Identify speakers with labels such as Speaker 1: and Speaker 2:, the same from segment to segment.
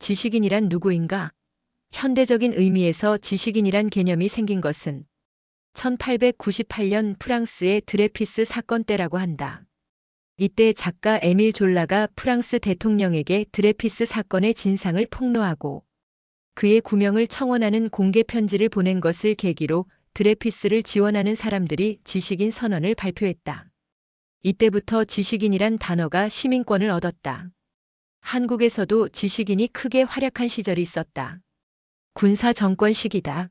Speaker 1: 지식인이란 누구인가? 현대적인 의미에서 지식인이란 개념이 생긴 것은 1898년 프랑스의 드레피스 사건 때라고 한다. 이때 작가 에밀 졸라가 프랑스 대통령에게 드레피스 사건의 진상을 폭로하고 그의 구명을 청원하는 공개 편지를 보낸 것을 계기로 드레피스를 지원하는 사람들이 지식인 선언을 발표했다. 이때부터 지식인이란 단어가 시민권을 얻었다. 한국에서도 지식인이 크게 활약한 시절이 있었다. 군사 정권 시기다.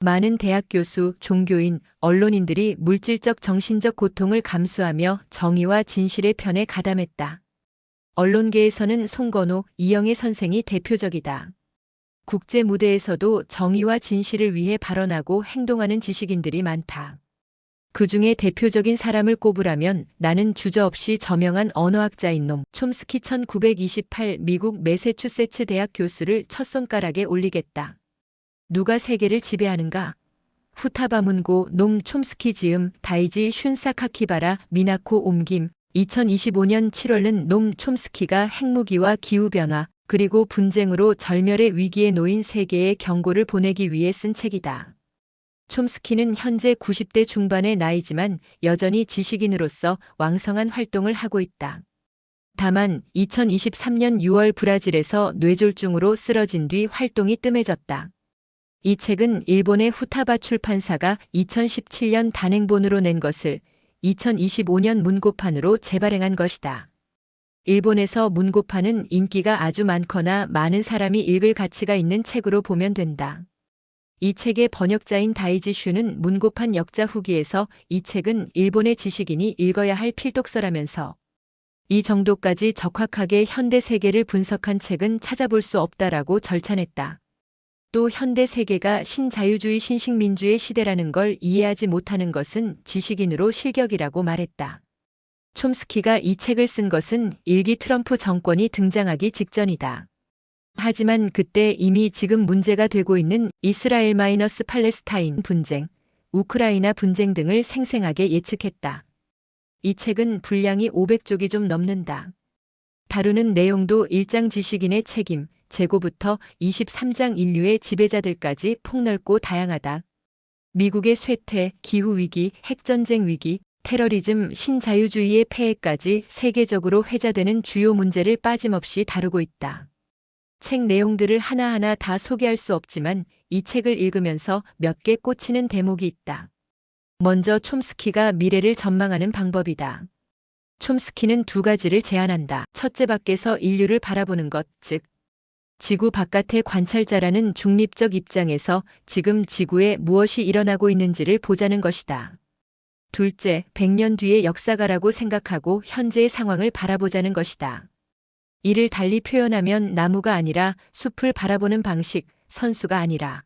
Speaker 1: 많은 대학 교수, 종교인, 언론인들이 물질적 정신적 고통을 감수하며 정의와 진실의 편에 가담했다. 언론계에서는 송건호, 이영애 선생이 대표적이다. 국제 무대에서도 정의와 진실을 위해 발언하고 행동하는 지식인들이 많다. 그 중에 대표적인 사람을 꼽으라면 나는 주저없이 저명한 언어학자인 놈 촘스키 1928 미국 매세추세츠 대학 교수를 첫 손가락에 올리겠다. 누가 세계를 지배하는가? 후타바 문고 놈 촘스키 지음 다이지 슌사카키바라 미나코 옮김 2025년 7월은 놈 촘스키가 핵무기와 기후변화 그리고 분쟁으로 절멸의 위기에 놓인 세계에 경고를 보내기 위해 쓴 책이다. 촘스키는 현재 90대 중반의 나이지만 여전히 지식인으로서 왕성한 활동을 하고 있다. 다만 2023년 6월 브라질에서 뇌졸중으로 쓰러진 뒤 활동이 뜸해졌다. 이 책은 일본의 후타바 출판사가 2017년 단행본으로 낸 것을 2025년 문고판으로 재발행한 것이다. 일본에서 문고판은 인기가 아주 많거나 많은 사람이 읽을 가치가 있는 책으로 보면 된다. 이 책의 번역자인 다이지 슈는 문고판 역자 후기에서 이 책은 일본의 지식인이 읽어야 할 필독서라면서 이 정도까지 적확하게 현대 세계를 분석한 책은 찾아볼 수 없다라고 절찬했다. 또 현대 세계가 신자유주의 신식민주의 시대라는 걸 이해하지 못하는 것은 지식인으로 실격이라고 말했다. 촘스키가 이 책을 쓴 것은 일기 트럼프 정권이 등장하기 직전이다. 하지만 그때 이미 지금 문제가 되고 있는 이스라엘-팔레스타인 분쟁, 우크라이나 분쟁 등을 생생하게 예측했다. 이 책은 분량이 500쪽이 좀 넘는다. 다루는 내용도 1장 지식인의 책임, 재고부터 23장 인류의 지배자들까지 폭넓고 다양하다. 미국의 쇠퇴, 기후위기, 핵전쟁 위기, 테러리즘, 신자유주의의 폐해까지 세계적으로 회자되는 주요 문제를 빠짐없이 다루고 있다. 책 내용들을 하나하나 다 소개할 수 없지만 이 책을 읽으면서 몇 개 꽂히는 대목이 있다. 먼저 촘스키가 미래를 전망하는 방법이다. 촘스키는 두 가지를 제안한다. 첫째, 밖에서 인류를 바라보는 것, 즉 지구 바깥의 관찰자라는 중립적 입장에서 지금 지구에 무엇이 일어나고 있는지를 보자는 것이다. 둘째, 100년 뒤의 역사가라고 생각하고 현재의 상황을 바라보자는 것이다. 이를 달리 표현하면 나무가 아니라 숲을 바라보는 방식, 선수가 아니라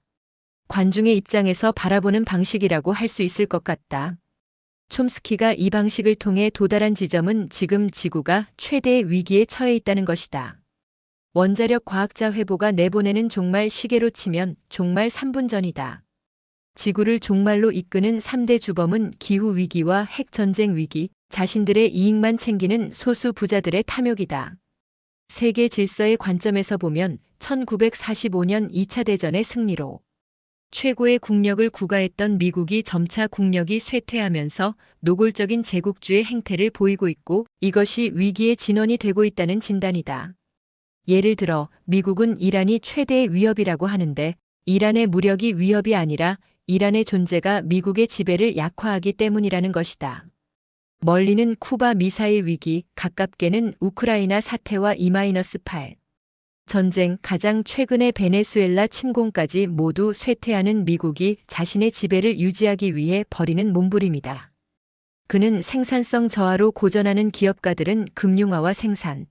Speaker 1: 관중의 입장에서 바라보는 방식이라고 할 수 있을 것 같다. 촘스키가 이 방식을 통해 도달한 지점은 지금 지구가 최대의 위기에 처해 있다는 것이다. 원자력 과학자 회보가 내보내는 종말 시계로 치면 종말 3분 전이다. 지구를 종말로 이끄는 3대 주범은 기후위기와 핵전쟁 위기, 자신들의 이익만 챙기는 소수 부자들의 탐욕이다. 세계 질서의 관점에서 보면 1945년 2차 대전의 승리로 최고의 국력을 구가했던 미국이 점차 국력이 쇠퇴하면서 노골적인 제국주의 행태를 보이고 있고 이것이 위기의 진원이 되고 있다는 진단이다. 예를 들어 미국은 이란이 최대의 위협이라고 하는데 이란의 무력이 위협이 아니라 이란의 존재가 미국의 지배를 약화하기 때문이라는 것이다. 멀리는 쿠바 미사일 위기, 가깝게는 우크라이나 사태와 E-8 전쟁, 가장 최근의 베네수엘라 침공까지 모두 쇠퇴하는 미국이 자신의 지배를 유지하기 위해 벌이는 몸부림이다. 그는 생산성 저하로 고전하는 기업가들은 금융화와 생산,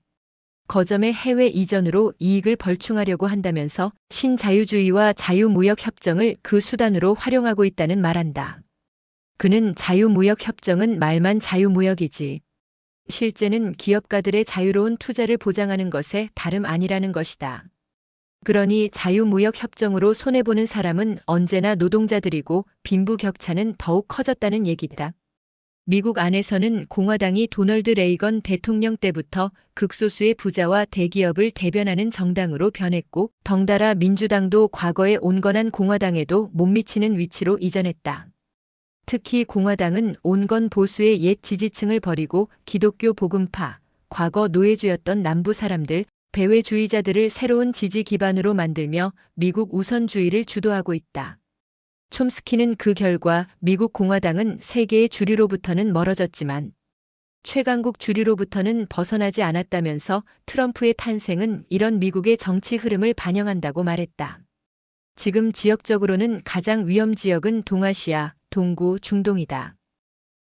Speaker 1: 거점의 해외 이전으로 이익을 벌충하려고 한다면서 신자유주의와 자유무역협정을 그 수단으로 활용하고 있다는 말한다. 그는 자유무역협정은 말만 자유무역이지 실제는 기업가들의 자유로운 투자를 보장하는 것에 다름 아니라는 것이다. 그러니 자유무역협정으로 손해보는 사람은 언제나 노동자들이고 빈부격차는 더욱 커졌다는 얘기다. 미국 안에서는 공화당이 도널드 레이건 대통령 때부터 극소수의 부자와 대기업을 대변하는 정당으로 변했고, 덩달아 민주당도 과거의 온건한 공화당에도 못 미치는 위치로 이전했다. 특히 공화당은 온건 보수의 옛 지지층을 버리고 기독교 복음파, 과거 노예주였던 남부 사람들, 배회주의자들을 새로운 지지 기반으로 만들며 미국 우선주의를 주도하고 있다. 촘스키는 그 결과 미국 공화당은 세계의 주류로부터는 멀어졌지만 최강국 주류로부터는 벗어나지 않았다면서 트럼프의 탄생은 이런 미국의 정치 흐름을 반영한다고 말했다. 지금 지역적으로는 가장 위험 지역은 동아시아, 동구, 중동이다.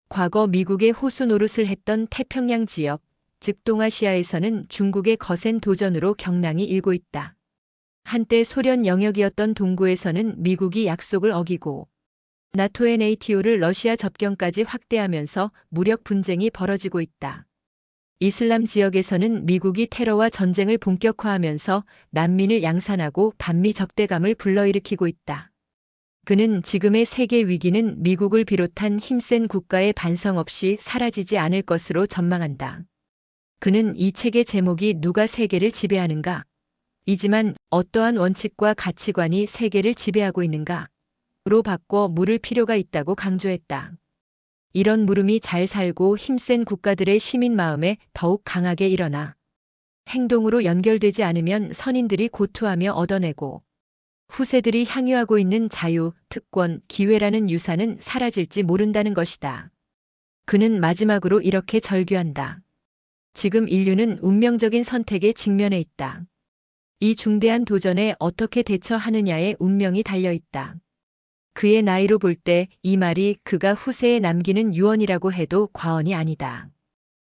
Speaker 1: 과거 미국의 호수 노릇을 했던 태평양 지역, 즉 동아시아에서는 중국의 거센 도전으로 경랑이 일고 있다. 한때 소련 영역이었던 동구에서는 미국이 약속을 어기고 나토의 네이티오를 러시아 접경까지 확대하면서 무력 분쟁이 벌어지고 있다. 이슬람 지역에서는 미국이 테러와 전쟁을 본격화하면서 난민을 양산하고 반미 적대감을 불러일으키고 있다. 그는 지금의 세계 위기는 미국을 비롯한 힘센 국가의 반성 없이 사라지지 않을 것으로 전망한다. 그는 이 책의 제목이 누가 세계를 지배하는가? 이지만 어떠한 원칙과 가치관이 세계를 지배하고 있는가?로 바꿔 물을 필요가 있다고 강조했다. 이런 물음이 잘 살고 힘센 국가들의 시민 마음에 더욱 강하게 일어나 행동으로 연결되지 않으면 선인들이 고투하며 얻어내고 후세들이 향유하고 있는 자유, 특권, 기회라는 유산은 사라질지 모른다는 것이다. 그는 마지막으로 이렇게 절규한다. 지금 인류는 운명적인 선택에 직면해 있다. 이 중대한 도전에 어떻게 대처하느냐에 운명이 달려있다. 그의 나이로 볼 때 이 말이 그가 후세에 남기는 유언이라고 해도 과언이 아니다.